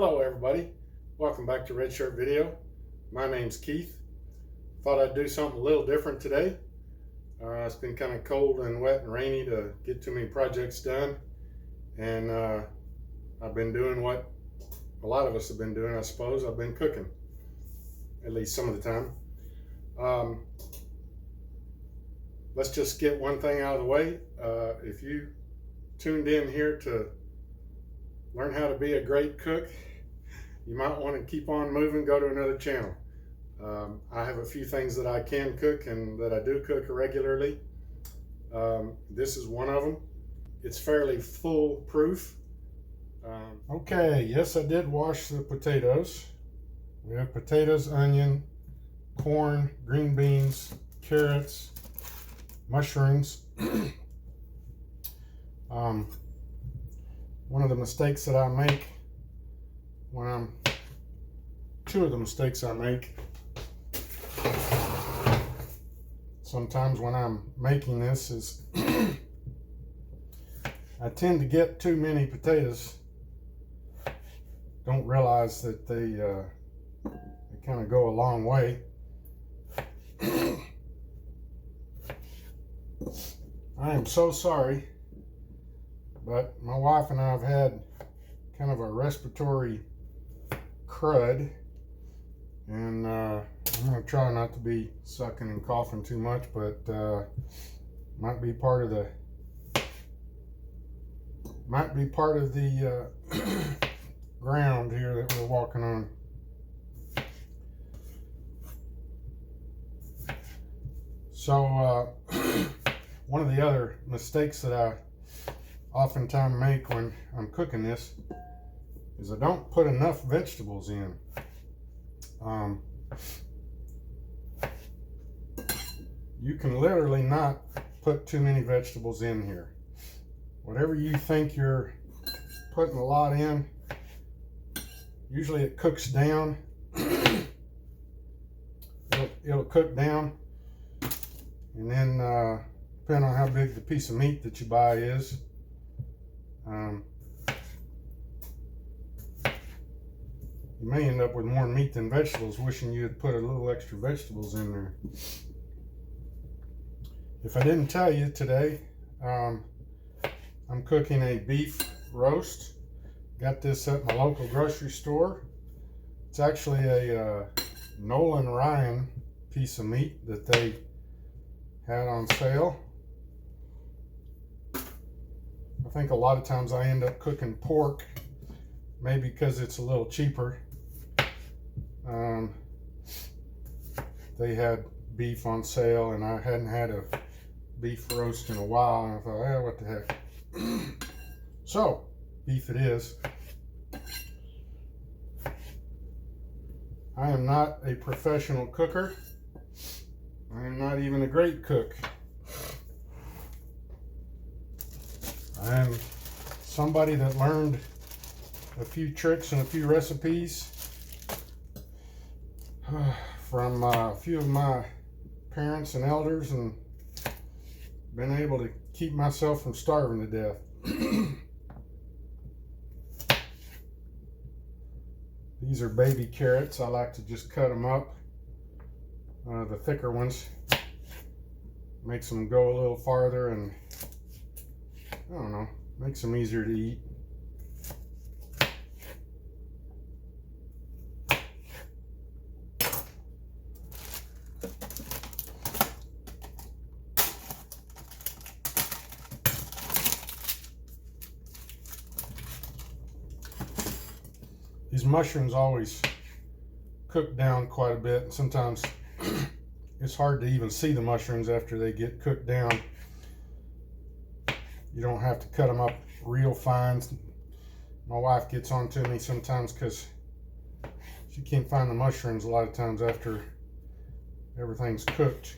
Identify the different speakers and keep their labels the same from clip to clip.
Speaker 1: Hello everybody, welcome back to Red Shirt Video. My name's Keith. Thought I'd do something a little different today. It's been kind of cold and wet and rainy to get too many projects done, and I've been doing what a lot of us have been doing, I suppose. I've been cooking, at least some of the time. Let's just get one thing out of the way. If you tuned in here to learn how to be a great cook, you might want to keep on moving, go to another channel. I have a few things that I can cook and that I do cook regularly. This is one of them. It's fairly foolproof. Okay, yes, I did wash the potatoes. We have potatoes, onion, corn, green beans, carrots, mushrooms. One of the mistakes that I make two of the mistakes I make sometimes when I'm making this is I tend to get too many potatoes. Don't realize that they kind of go a long way. I am so sorry, but my wife and I have had kind of a respiratory crud, and I'm going to try not to be sucking and coughing too much, but might be part of the ground here that we're walking on. So one of the other mistakes that I oftentimes make when I'm cooking this is I don't put enough vegetables in. You can literally not put too many vegetables in here. Whatever you think you're putting a lot in, usually it cooks down. It'll cook down, and then depending on how big the piece of meat that you buy is, you may end up with more meat than vegetables, wishing you had put a little extra vegetables in there. If I didn't tell you today, I'm cooking a beef roast. Got this at my local grocery store. It's actually a Nolan Ryan piece of meat that they had on sale. I think a lot of times I end up cooking pork, maybe because it's a little cheaper. They had beef on sale, and I hadn't had a beef roast in a while, and I thought, eh, what the heck. So, beef it is. I am not a professional cooker. I am not even a great cook. I am somebody that learned a few tricks and a few recipes from a few of my parents and elders, and been able to keep myself from starving to death. These are baby carrots. I like to just cut them up. The thicker ones makes them go a little farther, and I don't know, makes them easier to eat. These mushrooms always cook down quite a bit, and sometimes it's hard to even see the mushrooms after they get cooked down. You don't have to cut them up real fine. My wife gets on to me sometimes because she can't find the mushrooms a lot of times after everything's cooked.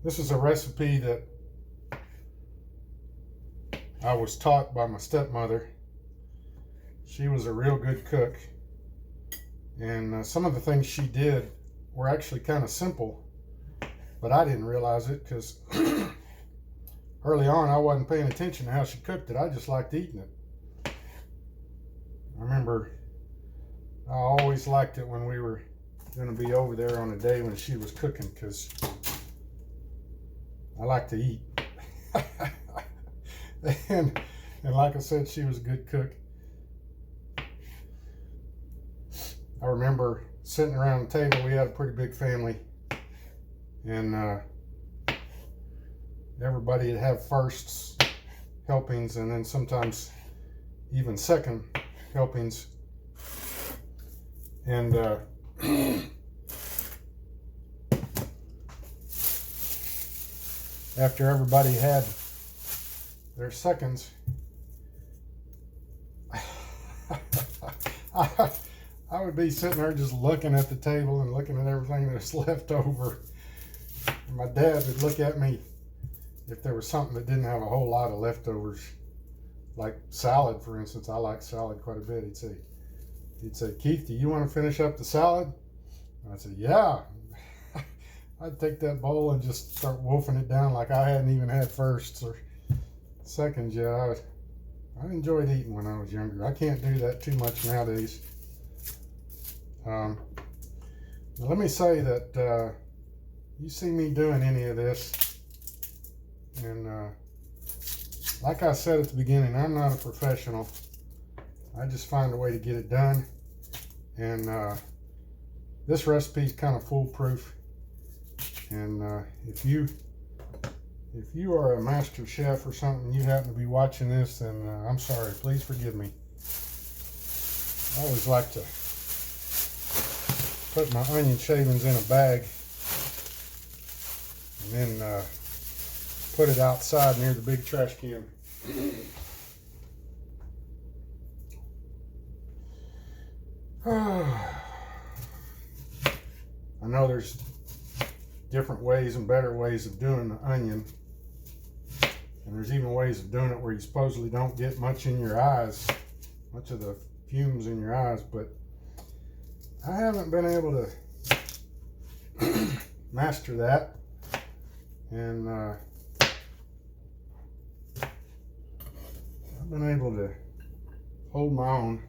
Speaker 1: This is a recipe that I was taught by my stepmother. She was a real good cook, and some of the things she did were actually kind of simple, but I didn't realize it because early on I wasn't paying attention to how she cooked it. I just liked eating it. I remember I always liked it when we were going to be over there on a day when she was cooking, because I like to eat. and like I said, she was a good cook. I remember sitting around the table. We had a pretty big family, and everybody would have firsts helpings, and then sometimes even second helpings. And after everybody had their seconds, I would be sitting there just looking at the table and looking at everything that's left over. And my dad would look at me if there was something that didn't have a whole lot of leftovers, like salad, for instance. I like salad quite a bit. He'd say, Keith, do you want to finish up the salad? I'd say, yeah. I'd take that bowl and just start wolfing it down like I hadn't even had firsts or seconds yet. I enjoyed eating when I was younger. I can't do that too much nowadays. Let me say that you see me doing any of this, and like I said at the beginning, I'm not a professional. I just find a way to get it done, and this recipe is kind of foolproof. And if you are a master chef or something, you happen to be watching this, then I'm sorry. Please forgive me. I always like to put my onion shavings in a bag and then put it outside near the big trash can. I know there's different ways and better ways of doing the onion, and there's even ways of doing it where you supposedly don't get much in your eyes, much of the fumes in your eyes, but I haven't been able to master that, and I've been able to hold my own.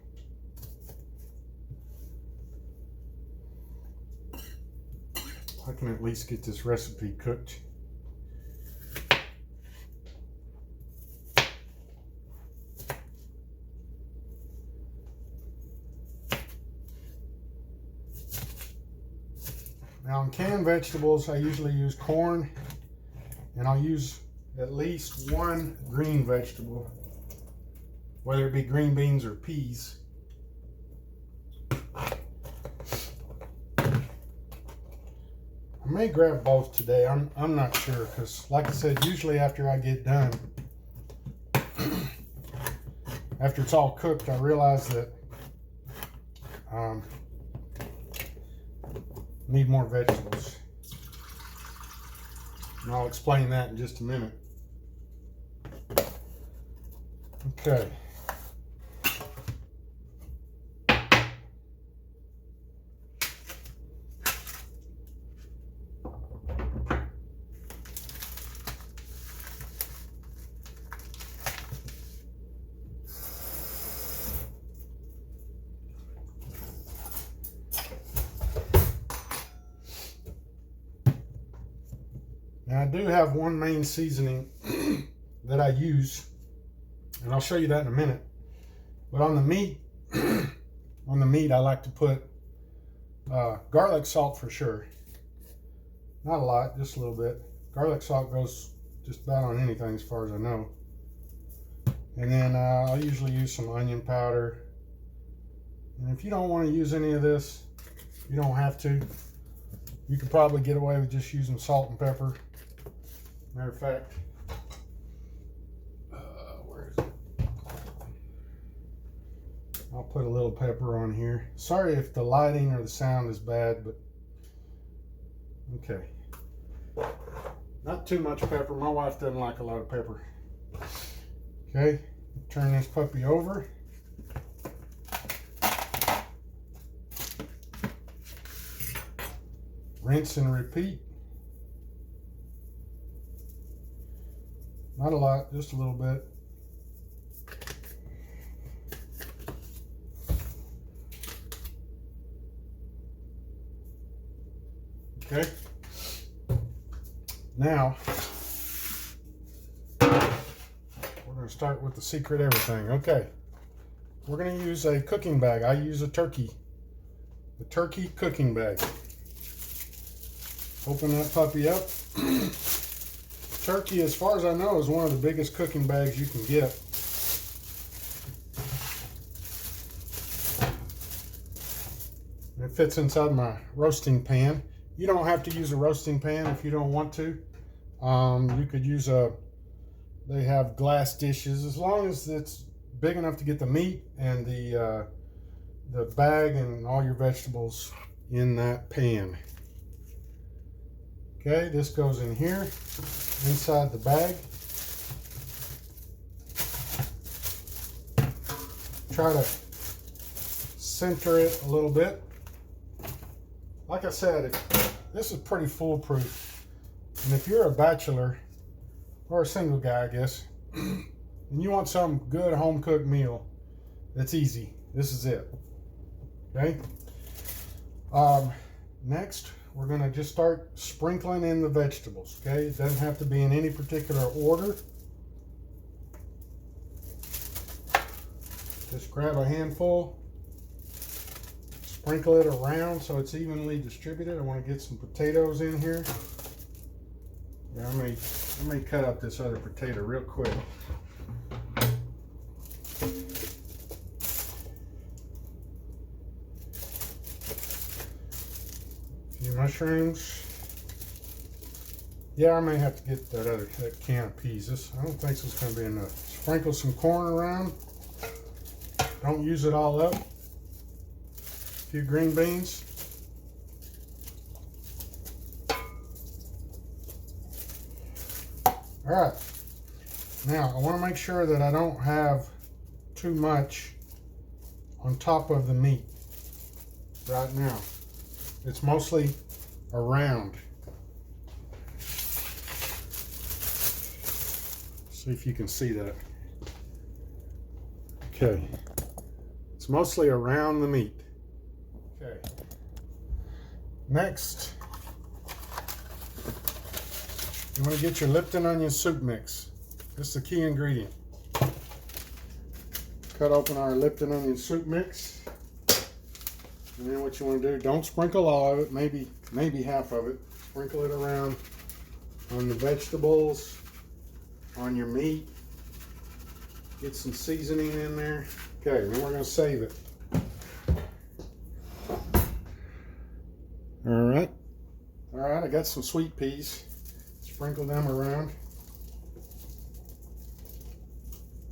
Speaker 1: I can at least get this recipe cooked. Now, in canned vegetables, I usually use corn, and I'll use at least one green vegetable, whether it be green beans or peas. I may grab both today. I'm not sure, because like I said, usually after I get done, after it's all cooked, I realize that need more vegetables. And I'll explain that in just a minute. Okay. Now, I do have one main seasoning that I use, and I'll show you that in a minute. But on the meat, I like to put garlic salt for sure. Not a lot, just a little bit. Garlic salt goes just about on anything as far as I know. And then I'll usually use some onion powder. And if you don't want to use any of this, you don't have to. You could probably get away with just using salt and pepper. Matter of fact, where is it? I'll put a little pepper on here. Sorry if the lighting or the sound is bad, but okay. Not too much pepper. My wife doesn't like a lot of pepper. Okay, turn this puppy over. rinse and repeat. Not a lot, just a little bit. Okay. Now, we're going to start with the secret everything. Okay. We're going to use a cooking bag. I use a turkey cooking bag. Open that puppy up. Turkey, as far as I know, is one of the biggest cooking bags you can get. It fits inside my roasting pan. You don't have to use a roasting pan if you don't want to. You could use they have glass dishes, as long as it's big enough to get the meat and the bag and all your vegetables in that pan. Okay, this goes in here, inside the bag. Try to center it a little bit. Like I said, this is pretty foolproof. And if you're a bachelor, or a single guy, I guess, and you want some good home-cooked meal, that's easy. This is it. Okay? Next, we're going to just start sprinkling in the vegetables. Okay? It doesn't have to be in any particular order. Just grab a handful, sprinkle it around so it's evenly distributed. I want to get some potatoes in here. Yeah, I may cut up this other potato real quick. A few mushrooms. Yeah, I may have to get that can of peas. I don't think this is going to be enough. Sprinkle some corn around. Don't use it all up. A few green beans. All right. Now, I want to make sure that I don't have too much on top of the meat right now. It's mostly around. See if you can see that. Okay. It's mostly around the meat. Okay. Next, you want to get your Lipton onion soup mix. This is the key ingredient. Cut open our Lipton onion soup mix. And then what you want to do, don't sprinkle all of it, maybe half of it. Sprinkle it around on the vegetables, on your meat. Get some seasoning in there. Okay, then we're going to save it. All right, I got some sweet peas. Sprinkle them around.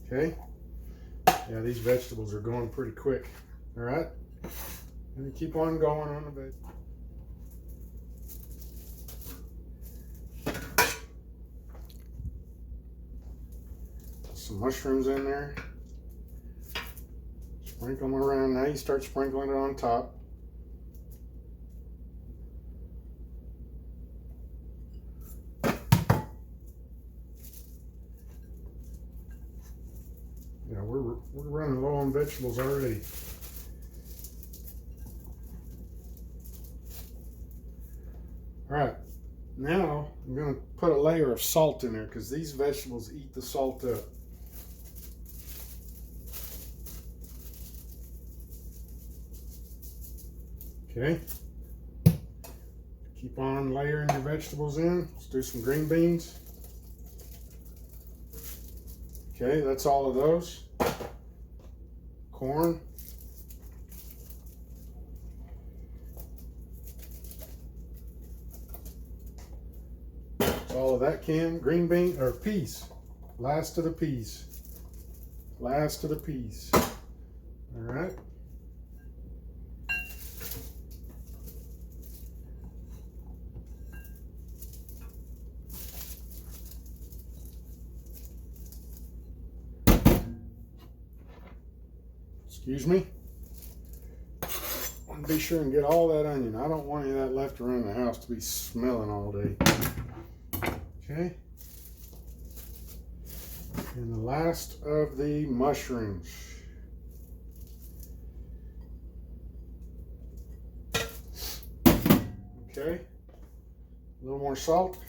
Speaker 1: Okay. Yeah, these vegetables are going pretty quick. All right. And keep on going on the veg. Some mushrooms in there. Sprinkle them around. Now you start sprinkling it on top. Yeah, we're running low on vegetables already. All right, now I'm going to put a layer of salt in there because these vegetables eat the salt up. Okay. Keep on layering your vegetables in. Let's do some green beans. Okay, that's all of those. Corn. That's all of that can. Green bean or peas. Last of the peas. Last of the peas. All right. Excuse me. And be sure and get all that onion. I don't want any of that left around the house to be smelling all day. Okay. And the last of the mushrooms. Okay. A little more salt.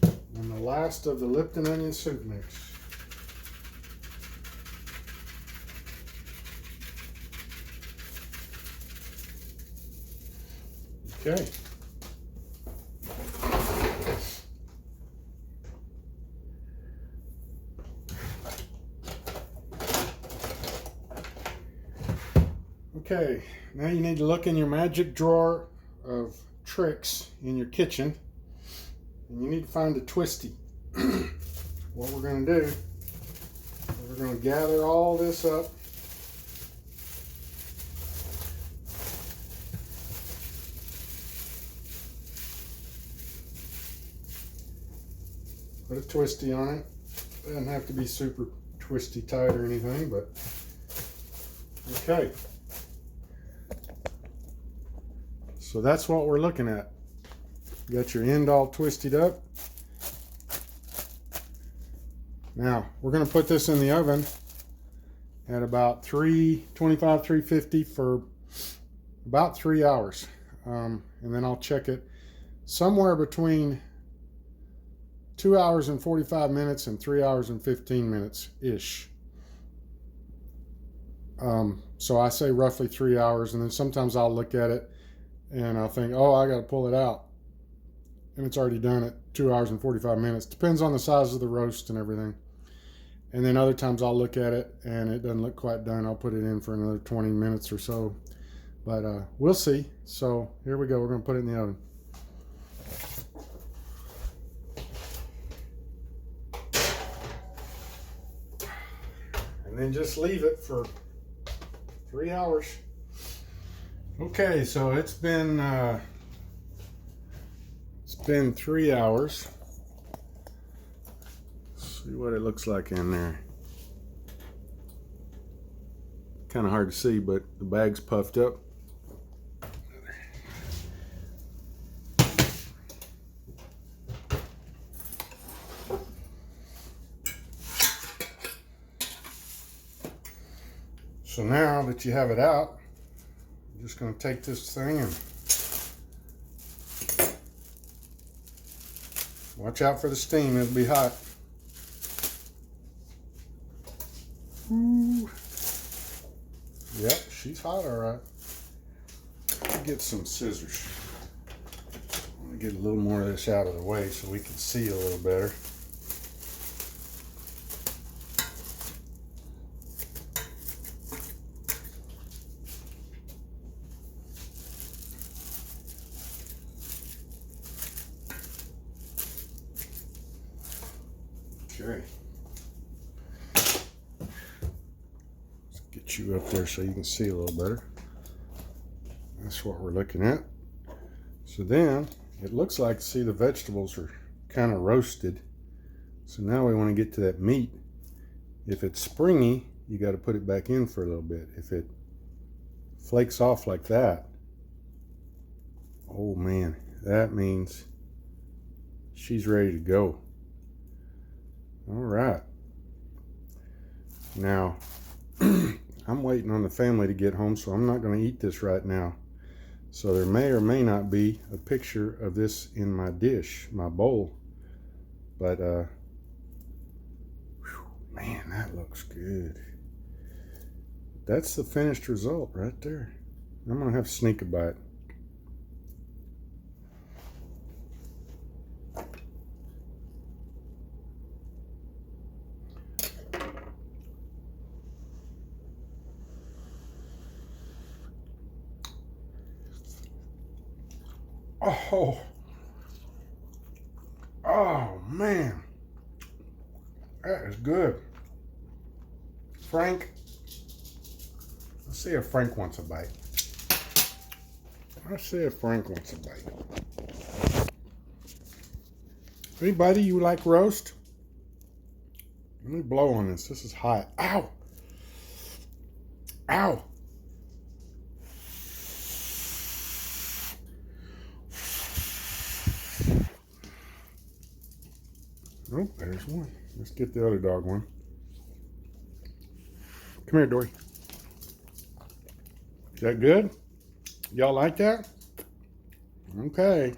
Speaker 1: And the last of the Lipton onion soup mix. Okay. Okay, now you need to look in your magic drawer of tricks in your kitchen, and you need to find a twisty. What we're going to do, we're going to gather all this up. Put a twisty on it. Doesn't have to be super twisty tight or anything, but okay. So that's what we're looking at. You got your end all twisted up. Now we're going to put this in the oven at about 325, 350 for about 3 hours, and then I'll check it somewhere between 2 hours and 45 minutes and 3 hours and 15 minutes ish. So I say roughly 3 hours, and then sometimes I'll look at it and I'll think, oh, I got to pull it out, and it's already done at 2 hours and 45 minutes. Depends on the size of the roast and everything. And then other times I'll look at it and it doesn't look quite done. I'll put it in for another 20 minutes or so, but we'll see. So here we go. We're going to put it in the oven. And then just leave it for 3 hours. Okay, so it's been 3 hours. Let's see what it looks like in there. Kind of hard to see, but the bag's puffed up. So now that you have it out, I'm just going to take this thing and watch out for the steam. It'll be hot. Ooh. Yep, she's hot, all right. Get some scissors. I'm going to get a little more of this out of the way so we can see a little better. Okay. Let's get you up there so you can see a little better. That's what we're looking at. So then it looks like, see, the vegetables are kind of roasted. So now we want to get to that meat. If it's springy, you got to put it back in for a little bit. If it flakes off like that, oh man, that means she's ready to go. All right. Now, I'm waiting on the family to get home, so I'm not going to eat this right now. So there may or may not be a picture of this in my dish, my bowl. But, whew, man, that looks good. That's the finished result right there. I'm going to have to sneak a bite. Oh man, that is good. Frank, let's see if Frank wants a bite. Let's see if Frank wants a bite. Anybody, you like roast? Let me blow on this. This is hot. Ow! Ow! Oh, there's one. Let's get the other dog one. Come here, Dory. Is that good? Y'all like that? Okay.